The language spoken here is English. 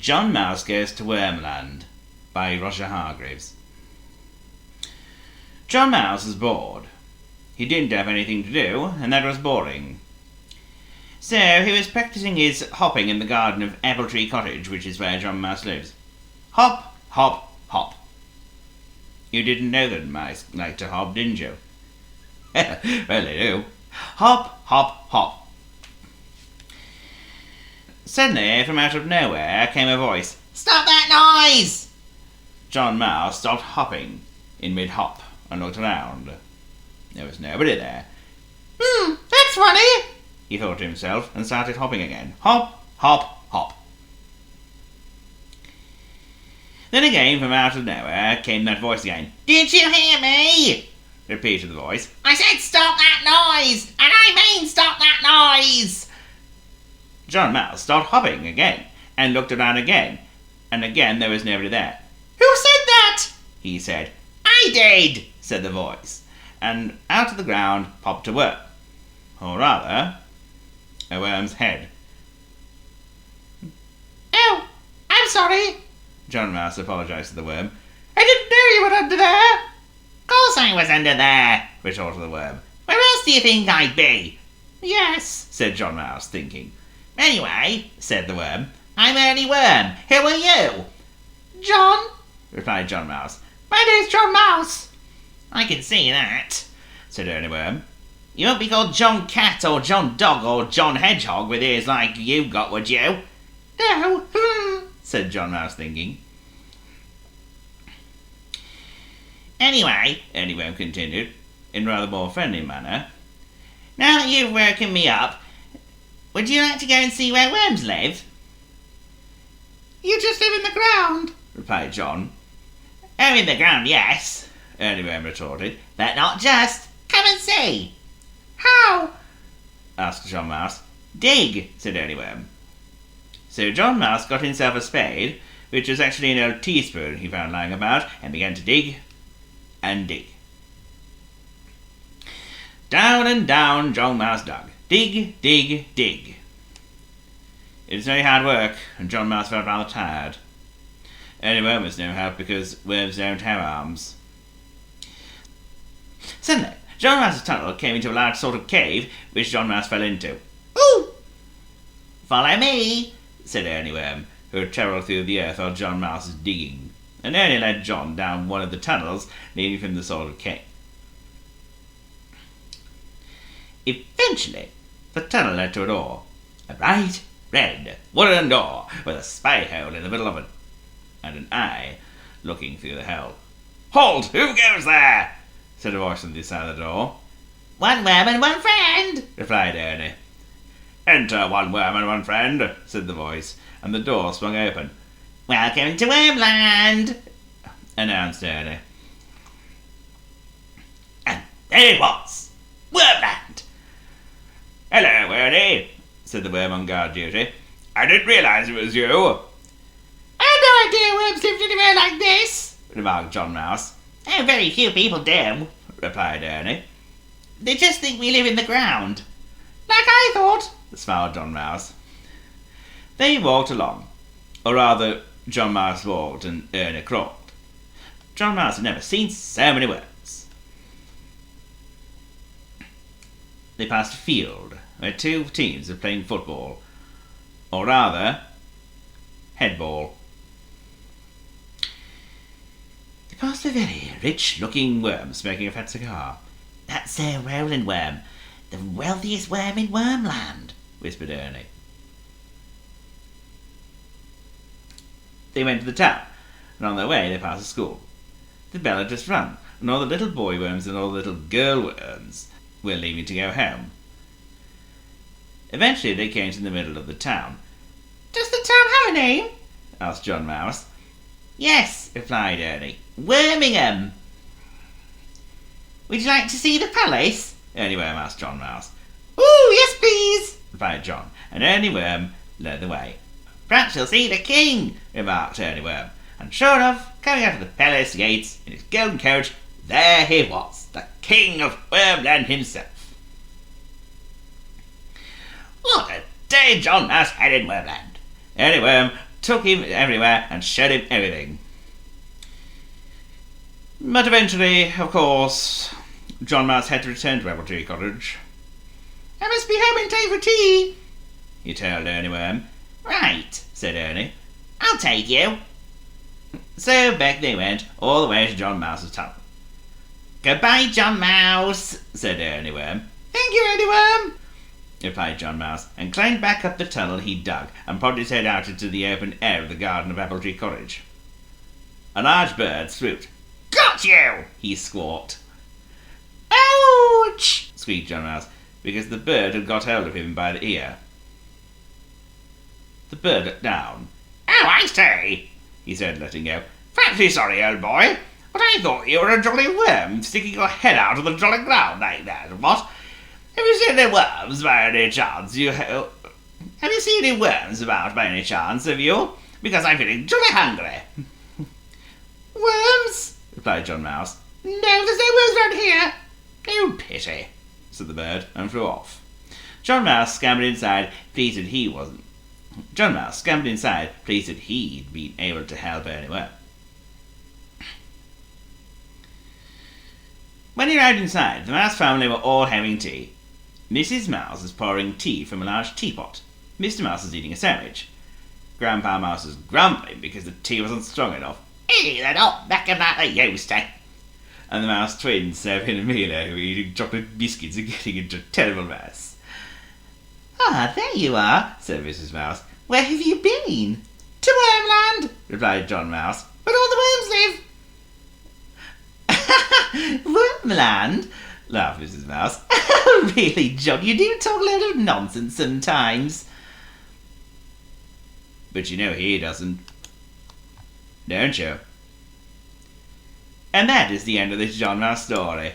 John Mouse Goes to Wormland by Roger Hargreaves. John Mouse was bored. He didn't have anything to do, and that was boring. So he was practicing his hopping in the garden of Apple Tree Cottage, which is where John Mouse lives. Hop, hop, hop. You didn't know that mice like to hop, didn't you? Well, they do. Hop, hop, hop. Suddenly, from out of nowhere, came a voice. "Stop that noise!" John Mouse stopped hopping in mid-hop and looked around. There was nobody there. That's funny, he thought to himself, and started hopping again. Hop, hop, hop. Then again, from out of nowhere, came that voice again. "Did you hear me?" repeated the voice. "I said stop that noise, and I mean stop that noise." John Mouse stopped hopping again, and looked around again, and again there was nobody there. "Who said that?" he said. "I did," said the voice, and out of the ground popped a worm, or rather, a worm's head. "Oh, I'm sorry," John Mouse apologised to the worm. "I didn't know you were under there." "Of course I was under there," retorted the worm. "Where else do you think I'd be?" "Yes," said John Mouse, thinking. "Anyway," said the worm, "I'm Ernie Worm. Who are you?" "John," replied John Mouse. "My name's John Mouse." "I can see that," said Ernie Worm. "You won't be called John Cat or John Dog or John Hedgehog with ears like you've got, would you?" "No," said John Mouse, thinking. "Anyway," Ernie Worm continued, in rather more friendly manner, "now that you've woken me up, would you like to go and see where worms live?" "You just live in the ground," replied John. "Oh, in the ground, yes," Ernie Worm retorted, "but not just. Come and see." "How?" asked John Mouse. "Dig," said Ernie Worm. So John Mouse got himself a spade, which was actually an old teaspoon he found lying about, and began to dig and dig. Down and down John Mouse dug. Dig, dig, dig. It was very hard work, and John Mouse felt rather tired. Ernie Worm was no help because worms don't have arms. Suddenly, John Mouse's tunnel came into a large sort of cave, which John Mouse fell into. "Ooh!" "Follow me," said Ernie Worm, who had travelled through the earth while John Mouse was digging, and Ernie led John down one of the tunnels leading from the sort of cave. Eventually, the tunnel led to a door, a bright red wooden door with a spy hole in the middle of it, and an eye looking through the hole. "Halt! Who goes there?" said a voice on the side of the door. "One worm and one friend," replied Ernie. "Enter, one worm and one friend," said the voice, and the door swung open. "Welcome to Wormland," announced Ernie. And there it was, Wormland. "Hello, Ernie," said the worm on guard duty. "I didn't realise it was you." "I had no idea worms lived anywhere like this," remarked John Mouse. "Oh, very few people do," replied Ernie. "They just think we live in the ground." "Like I thought," smiled John Mouse. They walked along, or rather, John Mouse walked and Ernie crawled. John Mouse had never seen so many worms. They passed a field where two teams were playing football, or rather, headball. They passed a very rich-looking worm smoking a fat cigar. "That's Sir Rowland Worm, the wealthiest worm in Wormland," whispered Ernie. They went to the town, and on their way they passed a school. The bell had just rung, and all the little boy worms and all the little girl worms were leaving to go home. Eventually they came to the middle of the town. "Does the town have a name?" asked John Mouse. "Yes," replied Ernie. "Wormingham." "Would you like to see the palace?" Ernie Worm asked John Mouse. "Ooh, yes please," replied John, and Ernie Worm led the way. "Perhaps you'll see the king," remarked Ernie Worm, and sure enough, coming out of the palace gates in his golden coach, there he was, the king of Wormland himself. What a day John Mouse had in Wormland! Ernie Worm took him everywhere and showed him everything. But eventually, of course, John Mouse had to return to Appletree Cottage. "I must be home in time for tea," he told Ernie Worm. "Right," said Ernie. "I'll take you." So back they went, all the way to John Mouse's tunnel. "Goodbye, John Mouse," said Ernie Worm. "Thank you, Ernie Worm," replied John Mouse, and climbed back up the tunnel he dug, and popped his head out into the open air of the garden of Appletree Cottage. A large bird swooped. "Got you!" he squawked. "Ouch!" squeaked John Mouse, because the bird had got hold of him by the ear. The bird looked down. "Oh, I say," he said, letting go. "Fancy sorry, old boy, but I thought you were a jolly worm sticking your head out of the jolly ground like that, what? Have you seen any worms by any chance? Have you seen any worms about by any chance, have you? Because I'm feeling jolly hungry." "Worms?" replied John Mouse. "No, there's no worms round here." "Oh, pity," said the bird, and flew off. John Mouse scampered inside, pleased that he'd been able to help Ernie Worm. When he arrived inside, the Mouse family were all having tea. Mrs. Mouse was pouring tea from a large teapot. Mr. Mouse was eating a sandwich. Grandpa Mouse was grumbling because the tea wasn't strong enough. "They're not making like they used to." And the Mouse twins, Sophie and Amelia, who were eating chocolate biscuits and getting into a terrible mess. "Ah, there you are," said Mrs. Mouse. "Where have you been?" "To Wormland," replied John Mouse, "where all the worms live." "Wormland?" laughed Mrs. Mouse. "Oh, really, John, you do talk a load of nonsense sometimes." But you know he doesn't. Don't you? And that is the end of this John Mouse story.